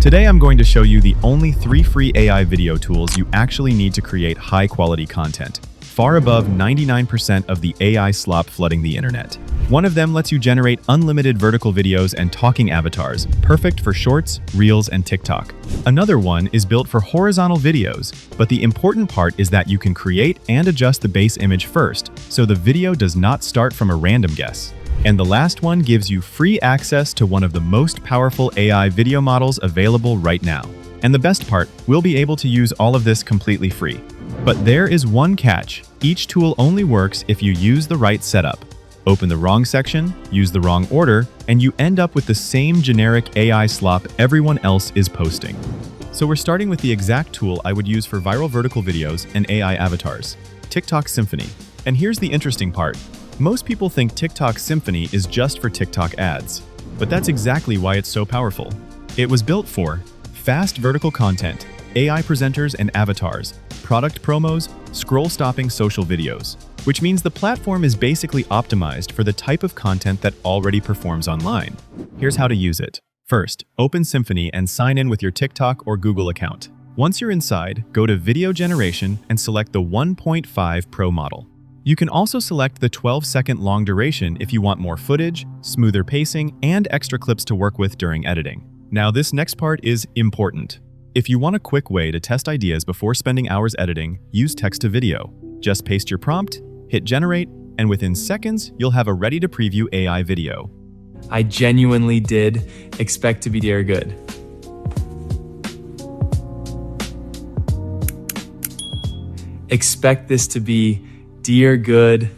Today I'm going to show you the only 3 free AI video tools you actually need to create high-quality content, far above 99% of the AI slop flooding the internet. One of them lets you generate unlimited vertical videos and talking avatars, perfect for shorts, reels, and TikTok. Another one is built for horizontal videos, but the important part is that you can create and adjust the base image first, so the video does not start from a random guess. And the last one gives you free access to one of the most powerful AI video models available right now. And the best part, we'll be able to use all of this completely free. But there is one catch. Each tool only works if you use the right setup. Open the wrong section, use the wrong order, and you end up with the same generic AI slop everyone else is posting. So we're starting with the exact tool I would use for viral vertical videos and AI avatars, TikTok Symphony. And here's the interesting part. Most people think TikTok Symphony is just for TikTok ads, but that's exactly why it's so powerful. It was built for fast vertical content, AI presenters and avatars, product promos, scroll-stopping social videos, which means the platform is basically optimized for the type of content that already performs online. Here's how to use it. First, open Symphony and sign in with your TikTok or Google account. Once you're inside, go to Video Generation and select the 1.5 Pro model. You can also select the 12-second long duration if you want more footage, smoother pacing, and extra clips to work with during editing. Now, this next part is important. If you want a quick way to test ideas before spending hours editing, use text-to-video. Just paste your prompt, hit generate, and within seconds, you'll have a ready-to-preview AI video. I genuinely did expect to be dear good. Expect this to be dear good.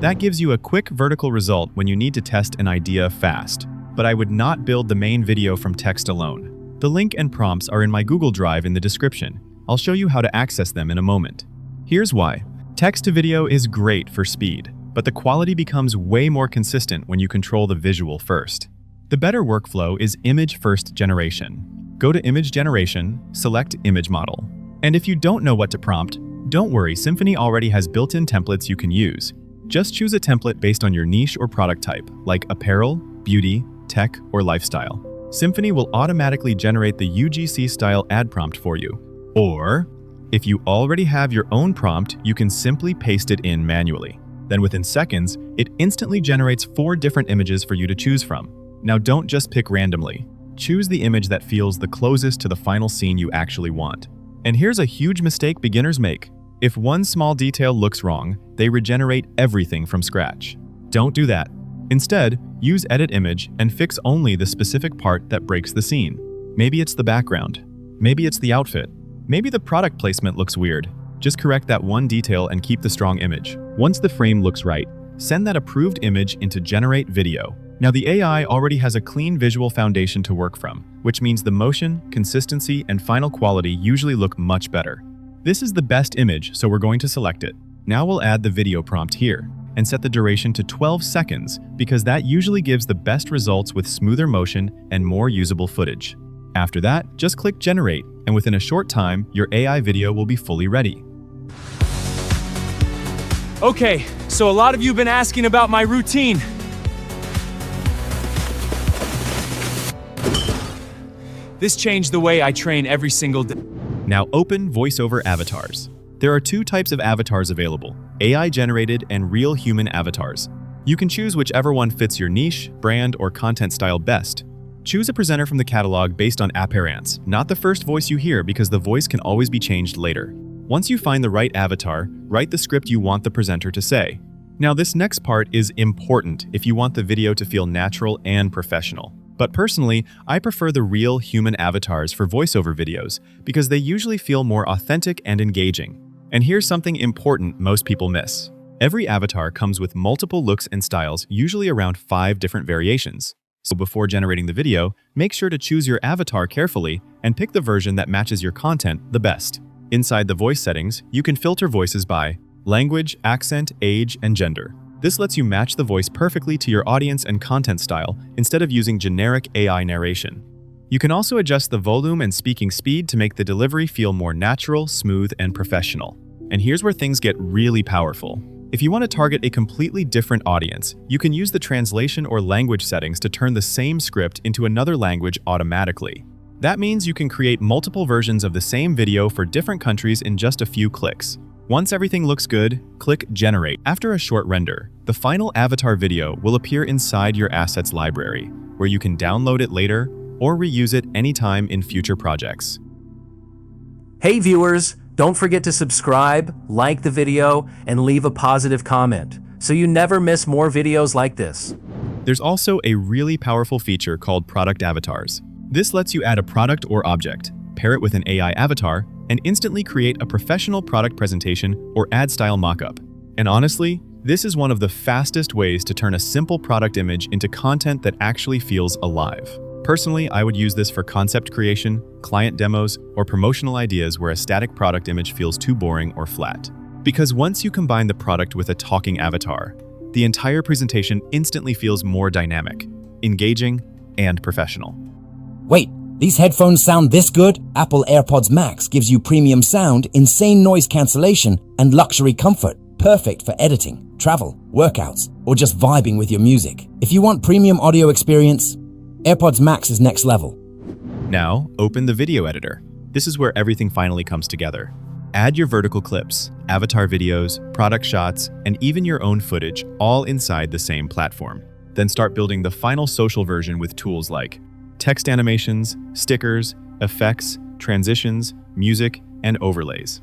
That gives you a quick vertical result when you need to test an idea fast. But I would not build the main video from text alone. The link and prompts are in my Google Drive in the description. I'll show you how to access them in a moment. Here's why. Text-to-video is great for speed, but the quality becomes way more consistent when you control the visual first. The better workflow is image-first generation. Go to Image Generation, select Image Model. And if you don't know what to prompt, don't worry, Symphony already has built-in templates you can use. Just choose a template based on your niche or product type, like apparel, beauty, tech, or lifestyle. Symphony will automatically generate the UGC-style ad prompt for you. Or, if you already have your own prompt, you can simply paste it in manually. Then within seconds, it instantly generates 4 different images for you to choose from. Now don't just pick randomly. Choose the image that feels the closest to the final scene you actually want. And here's a huge mistake beginners make. If one small detail looks wrong, they regenerate everything from scratch. Don't do that. Instead, use Edit Image and fix only the specific part that breaks the scene. Maybe it's the background. Maybe it's the outfit. Maybe the product placement looks weird. Just correct that one detail and keep the strong image. Once the frame looks right, send that approved image into Generate Video. Now the AI already has a clean visual foundation to work from, which means the motion, consistency, and final quality usually look much better. This is the best image, so we're going to select it. Now we'll add the video prompt here and set the duration to 12 seconds because that usually gives the best results with smoother motion and more usable footage. After that, just click Generate, and within a short time, your AI video will be fully ready. Okay, so a lot of you have been asking about my routine. This changed the way I train every single day. Now open VoiceOver avatars. There are 2 types of avatars available, AI-generated and real human avatars. You can choose whichever one fits your niche, brand, or content style best. Choose a presenter from the catalog based on appearance, not the first voice you hear because the voice can always be changed later. Once you find the right avatar, write the script you want the presenter to say. Now this next part is important if you want the video to feel natural and professional. But personally, I prefer the real human avatars for voiceover videos because they usually feel more authentic and engaging. And here's something important most people miss. Every avatar comes with multiple looks and styles, usually around 5 different variations. So before generating the video, make sure to choose your avatar carefully and pick the version that matches your content the best. Inside the voice settings, you can filter voices by language, accent, age, and gender. This lets you match the voice perfectly to your audience and content style instead of using generic AI narration. You can also adjust the volume and speaking speed to make the delivery feel more natural, smooth, and professional. And here's where things get really powerful. If you want to target a completely different audience, you can use the translation or language settings to turn the same script into another language automatically. That means you can create multiple versions of the same video for different countries in just a few clicks. Once everything looks good, click Generate. After a short render, the final avatar video will appear inside your assets library, where you can download it later or reuse it anytime in future projects. Hey viewers, don't forget to subscribe, like the video, and leave a positive comment, so you never miss more videos like this. There's also a really powerful feature called Product Avatars. This lets you add a product or object, pair it with an AI avatar, and instantly create a professional product presentation or ad style mockup. And honestly, this is one of the fastest ways to turn a simple product image into content that actually feels alive. Personally, I would use this for concept creation, client demos, or promotional ideas where a static product image feels too boring or flat. Because once you combine the product with a talking avatar, the entire presentation instantly feels more dynamic, engaging, and professional. Wait, these headphones sound this good? Apple AirPods Max gives you premium sound, insane noise cancellation, and luxury comfort. Perfect for editing, travel, workouts, or just vibing with your music. If you want premium audio experience, AirPods Max is next level. Now, open the video editor. This is where everything finally comes together. Add your vertical clips, avatar videos, product shots, and even your own footage all inside the same platform. Then start building the final social version with tools like text animations, stickers, effects, transitions, music, and overlays.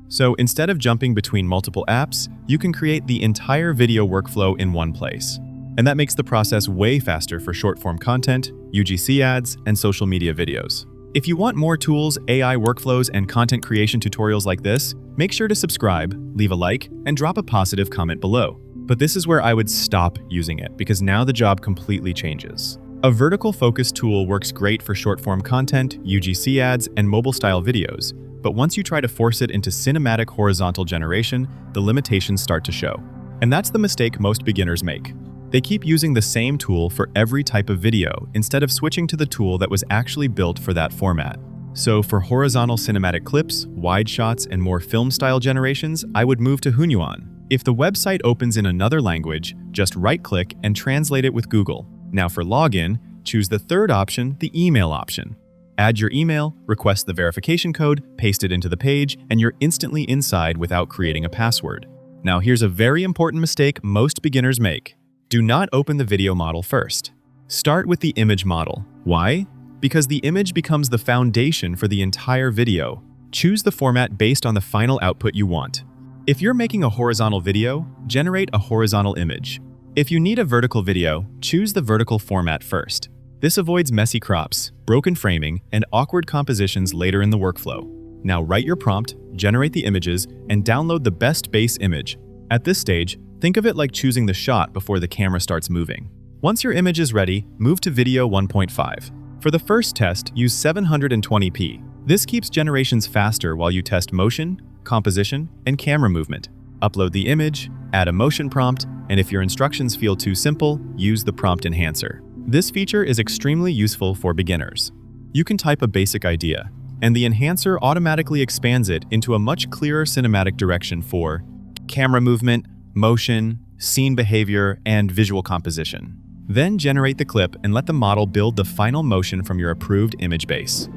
So instead of jumping between multiple apps, you can create the entire video workflow in one place. And that makes the process way faster for short-form content, UGC ads, and social media videos. If you want more tools, AI workflows, and content creation tutorials like this, make sure to subscribe, leave a like, and drop a positive comment below. But this is where I would stop using it, because now the job completely changes. A vertical focus tool works great for short-form content, UGC ads, and mobile-style videos, but once you try to force it into cinematic horizontal generation, the limitations start to show. And that's the mistake most beginners make. They keep using the same tool for every type of video instead of switching to the tool that was actually built for that format. So for horizontal cinematic clips, wide shots, and more film-style generations, I would move to Hunyuan. If the website opens in another language, just right-click and translate it with Google. Now for login, choose the third option, the email option. Add your email, request the verification code, paste it into the page, and you're instantly inside without creating a password. Now here's a very important mistake most beginners make. Do not open the video model first. Start with the image model. Why? Because the image becomes the foundation for the entire video. Choose the format based on the final output you want. If you're making a horizontal video, generate a horizontal image. If you need a vertical video, choose the vertical format first. This avoids messy crops, broken framing, and awkward compositions later in the workflow. Now write your prompt, generate the images, and download the best base image. At this stage, think of it like choosing the shot before the camera starts moving. Once your image is ready, move to video 1.5. For the first test, use 720p. This keeps generations faster while you test motion, composition, and camera movement. Upload the image, add a motion prompt, and if your instructions feel too simple, use the prompt enhancer. This feature is extremely useful for beginners. You can type a basic idea, and the enhancer automatically expands it into a much clearer cinematic direction for camera movement, motion, scene behavior, and visual composition. Then generate the clip and let the model build the final motion from your approved image base.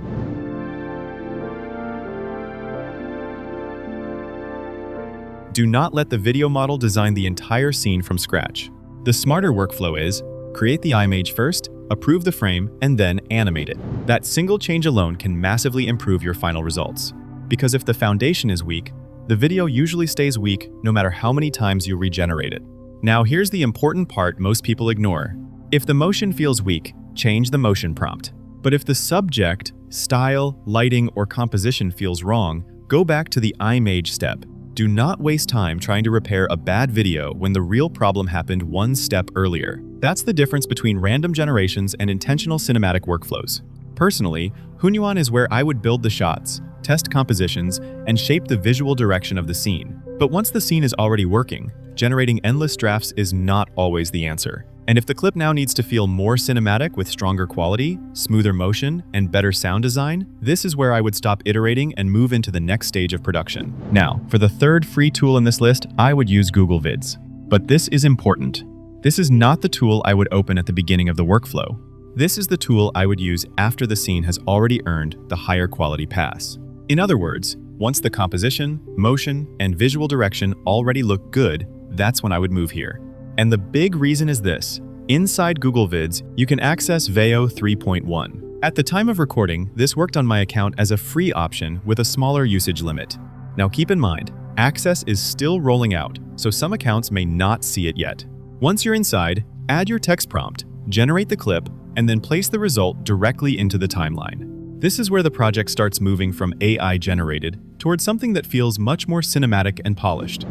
Do not let the video model design the entire scene from scratch. The smarter workflow is, create the image first, approve the frame, and then animate it. That single change alone can massively improve your final results. Because if the foundation is weak, the video usually stays weak no matter how many times you regenerate it. Now here's the important part most people ignore. If the motion feels weak, change the motion prompt. But if the subject, style, lighting, or composition feels wrong, go back to the image step. Do not waste time trying to repair a bad video when the real problem happened one step earlier. That's the difference between random generations and intentional cinematic workflows. Personally, Hunyuan is where I would build the shots, test compositions, and shape the visual direction of the scene. But once the scene is already working, generating endless drafts is not always the answer. And if the clip now needs to feel more cinematic with stronger quality, smoother motion, and better sound design, this is where I would stop iterating and move into the next stage of production. Now, for the third free tool in this list, I would use Google Vids. But this is important. This is not the tool I would open at the beginning of the workflow. This is the tool I would use after the scene has already earned the higher quality pass. In other words, once the composition, motion, and visual direction already look good, that's when I would move here. And the big reason is this. Inside Google Vids, you can access VEO 3.1. At the time of recording, this worked on my account as a free option with a smaller usage limit. Now keep in mind, access is still rolling out, so some accounts may not see it yet. Once you're inside, add your text prompt, generate the clip, and then place the result directly into the timeline. This is where the project starts moving from AI-generated towards something that feels much more cinematic and polished.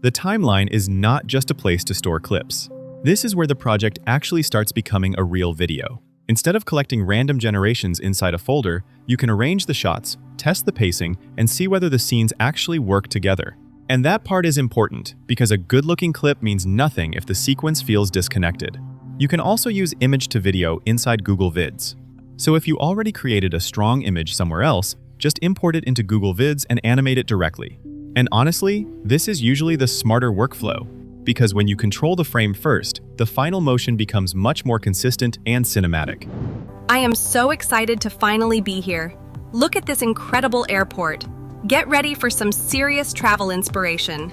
The timeline is not just a place to store clips. This is where the project actually starts becoming a real video. Instead of collecting random generations inside a folder, you can arrange the shots, test the pacing, and see whether the scenes actually work together. And that part is important, because a good-looking clip means nothing if the sequence feels disconnected. You can also use image to video inside Google Vids. So if you already created a strong image somewhere else, just import it into Google Vids and animate it directly. And honestly, this is usually the smarter workflow, because when you control the frame first, the final motion becomes much more consistent and cinematic. I am so excited to finally be here. Look at this incredible airport. Get ready for some serious travel inspiration.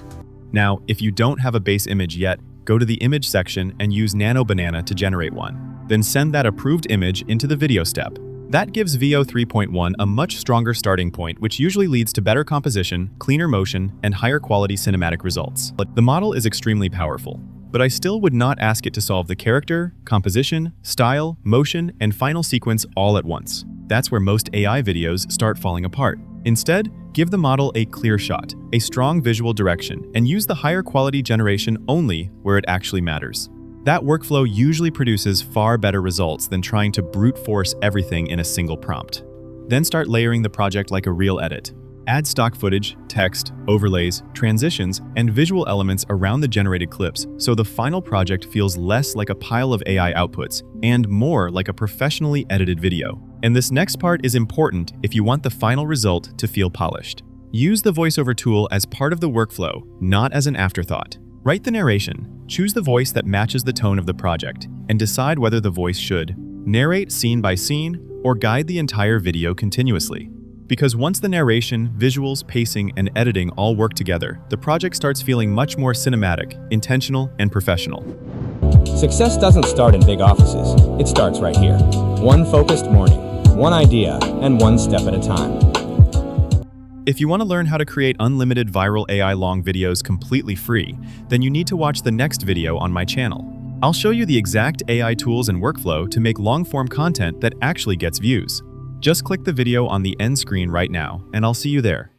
Now, if you don't have a base image yet, go to the image section and use Nano to generate one. Then send that approved image into the video step. That gives VEO 3.1 a much stronger starting point, which usually leads to better composition, cleaner motion, and higher quality cinematic results. The model is extremely powerful, but I still would not ask it to solve the character, composition, style, motion, and final sequence all at once. That's where most AI videos start falling apart. Instead, give the model a clear shot, a strong visual direction, and use the higher quality generation only where it actually matters. That workflow usually produces far better results than trying to brute force everything in a single prompt. Then start layering the project like a real edit. Add stock footage, text, overlays, transitions, and visual elements around the generated clips so the final project feels less like a pile of AI outputs and more like a professionally edited video. And this next part is important if you want the final result to feel polished. Use the voiceover tool as part of the workflow, not as an afterthought. Write the narration, choose the voice that matches the tone of the project, and decide whether the voice should narrate scene by scene or guide the entire video continuously. Because once the narration, visuals, pacing, and editing all work together, the project starts feeling much more cinematic, intentional, and professional. Success doesn't start in big offices. It starts right here. One focused morning, one idea, and one step at a time. If you want to learn how to create unlimited viral AI long videos completely free, then you need to watch the next video on my channel. I'll show you the exact AI tools and workflow to make long-form content that actually gets views. Just click the video on the end screen right now, and I'll see you there.